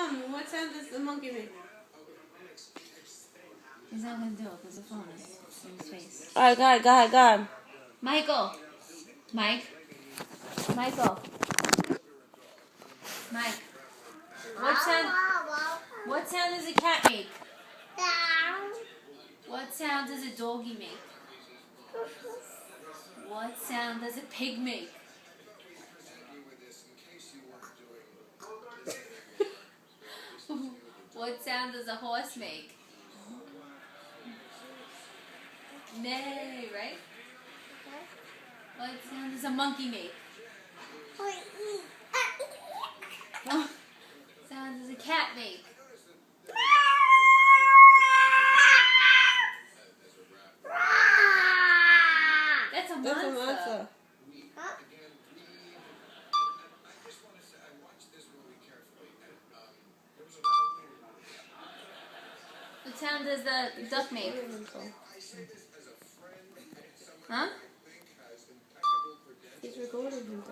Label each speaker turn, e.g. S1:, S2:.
S1: Mom, what sound does the monkey make?
S2: He's not going to do it because the phone is in his face.
S1: Alright, go ahead.
S2: Michael. Mike. Michael. Mike. What sound does a cat make? What sound does a doggy make? What sound does a pig make? What sound does a horse make? Neigh, right? What sound does a monkey make? What sound does a cat make? That's a monster. What sound does the duck make? Huh?
S1: He's recording him.